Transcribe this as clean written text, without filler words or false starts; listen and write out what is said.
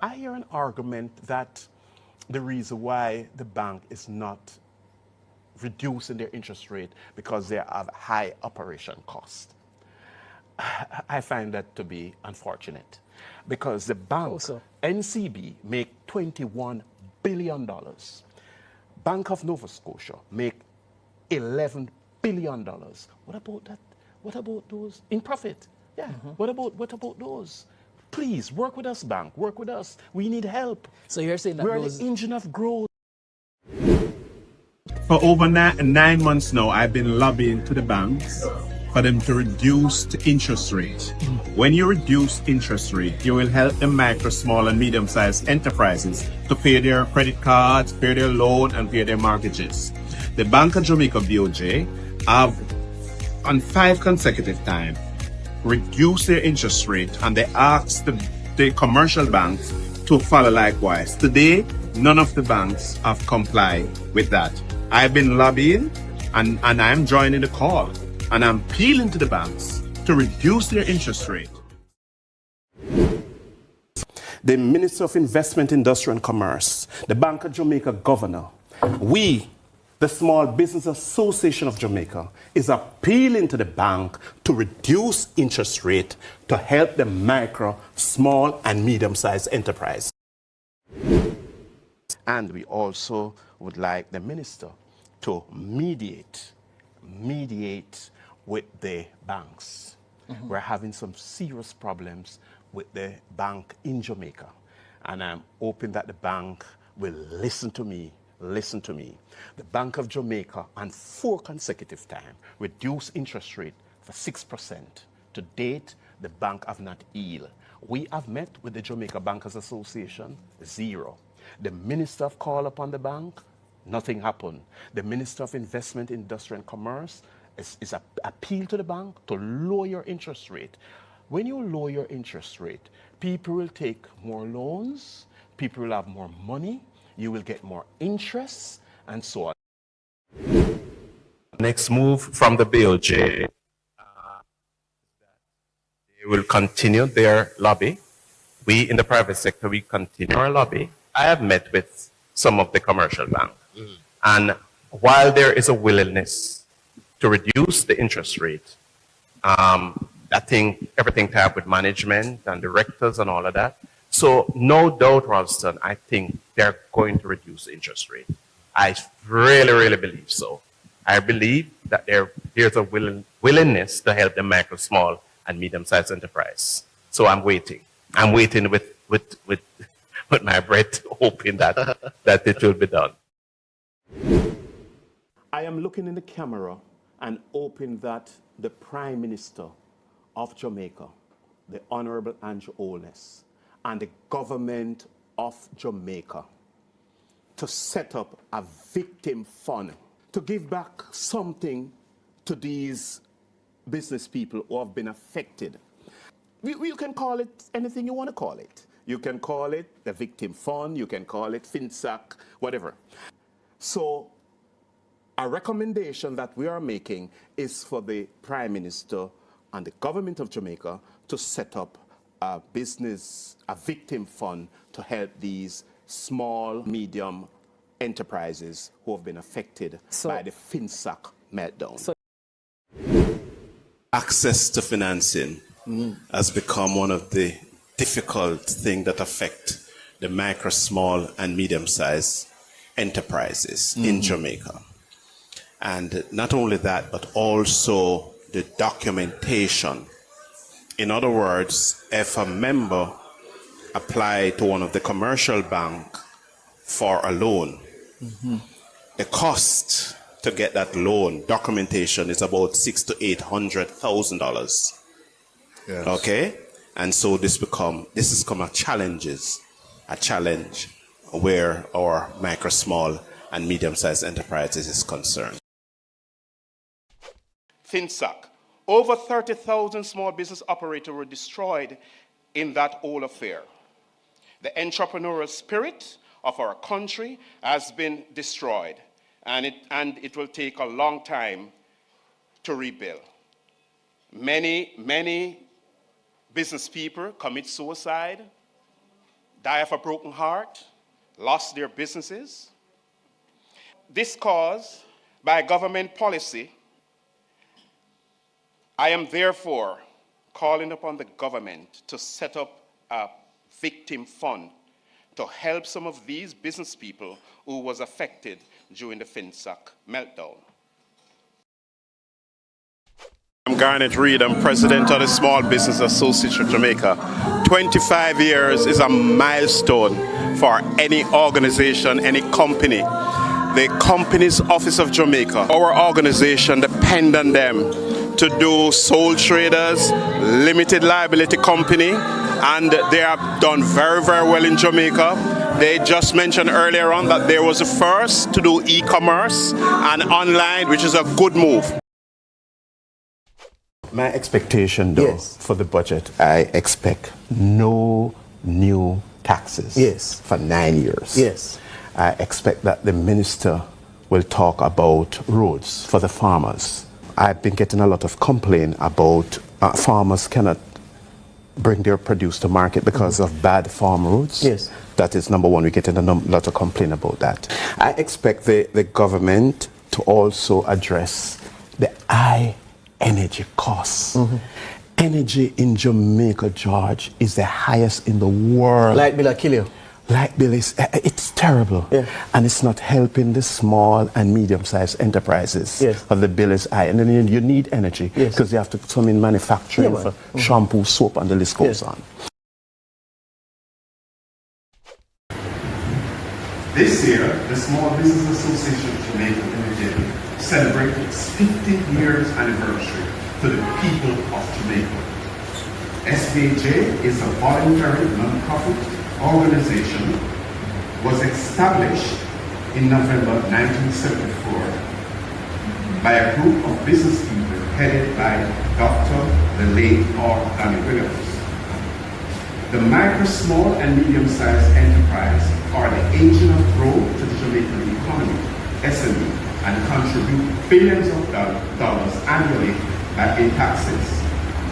I hear an argument that the reason why the bank is not reducing their interest rate because they have high operation cost. I find that to be unfortunate because the bank, NCB, make $21 billion. Bank of Nova Scotia make $11 billion. What about that? What about those in profit? Yeah. What about those? Please work with us, bank. Work with us. We need help. So you're saying that we're the engine of growth. For over 9 months now, I've been lobbying to the banks for them to reduce the interest rate. When you reduce interest rate, you will help the micro, small, and medium-sized enterprises to pay their credit cards, pay their loan, and pay their mortgages. The Bank of Jamaica BOJ have, on 5 consecutive times, reduced their interest rate, and they asked the commercial banks to follow likewise. Today, none of the banks have complied with that. I've been lobbying, and I'm joining the call, and I'm appealing to the banks to reduce their interest rate. The Minister of Investment, Industry and Commerce, the Bank of Jamaica Governor, we, the Small Business Association of Jamaica, is appealing to the bank to reduce interest rate to help the micro, small and medium-sized enterprise. And we also would like the minister to mediate with the banks. We're having some serious problems with the bank in Jamaica. And I'm hoping that the bank will listen to me. The Bank of Jamaica on 4 consecutive times reduced interest rate for 6%. To date, the bank have not yield. We have met with the Jamaica Bankers Association, 0. The minister have called upon the bank, nothing happened. The Minister of Investment, Industry and Commerce is a appeal to the bank to lower your interest rate. When you lower your interest rate, people will take more loans, people will have more money, you will get more interest, and so on. Next move from the BOJ, they will continue their lobby. We in the private sector, we continue our lobby. I have met with some of the commercial banks. And while there is a willingness to reduce the interest rate, I think everything to have with management and directors and all of that. So no doubt, Ralston, I think they're going to reduce the interest rate. I really believe so. I believe that there's a willingness to help the micro, small, and medium-sized enterprise. So I'm waiting. I'm waiting with my breath, hoping that it will be done. I am looking in the camera and hoping that the Prime Minister of Jamaica, the Honorable Andrew Holness, and the government of Jamaica to set up a victim fund to give back something to these business people who have been affected. You can call it anything you want to call it. You can call it the victim fund, you can call it FinSAC, whatever. So a recommendation that we are making is for the Prime Minister and the government of Jamaica to set up a victim fund to help these small, medium enterprises who have been affected by the FinSAC meltdown. Access to financing has become one of the difficult things that affect the micro, small, and medium-sized enterprises in Jamaica. And not only that, but also the documentation. In other words, if a member applied to one of the commercial banks for a loan, the cost to get that loan documentation is about $600,000 to $800,000. Yes. Okay, and so this has become a challenge where our micro, small, and medium-sized enterprises is concerned. FinSAC. Over 30,000 small business operators were destroyed in that whole affair. The entrepreneurial spirit of our country has been destroyed, and it will take a long time to rebuild. Many business people commit suicide die of a broken heart, lost their businesses. This caused by government policy. I am therefore calling upon the government to set up a victim fund to help some of these business people who was affected during the FinSAC meltdown. I'm Garnett Reid, I'm president of the Small Business Association of Jamaica. 25 years is a milestone for any organization, any company. The Companies Office of Jamaica, our organization depend on them to do sole traders, limited liability company, and they have done very, very well in Jamaica. They just mentioned earlier on that they was the first to do e-commerce and online, which is a good move. My expectation, though, for the budget, I expect no new taxes for 9 years. I expect that the minister will talk about roads for the farmers. I've been getting a lot of complaint about farmers cannot bring their produce to market because of bad farm roads. That is number one. We're getting a lot of complaint about that. I expect the government to also address the high energy costs. Energy in Jamaica, George, is the highest in the world. Light bill kill you. Light bill is, it's terrible. And it's not helping the small and medium-sized enterprises. But the bill is high. And then you need energy because you have to put some in manufacturing for shampoo, soap, and the list goes on. This year, the Small Business Association of Jamaica Limited celebrated its 50th years anniversary to the people of Jamaica. SBJ is a voluntary non-profit organization, was established in November 1974 by a group of business people headed by Dr. the late Danny Williams. The micro, small, and medium-sized enterprise are the engine of growth to the Jamaican economy, SME, and contribute billions of dollars annually in taxes.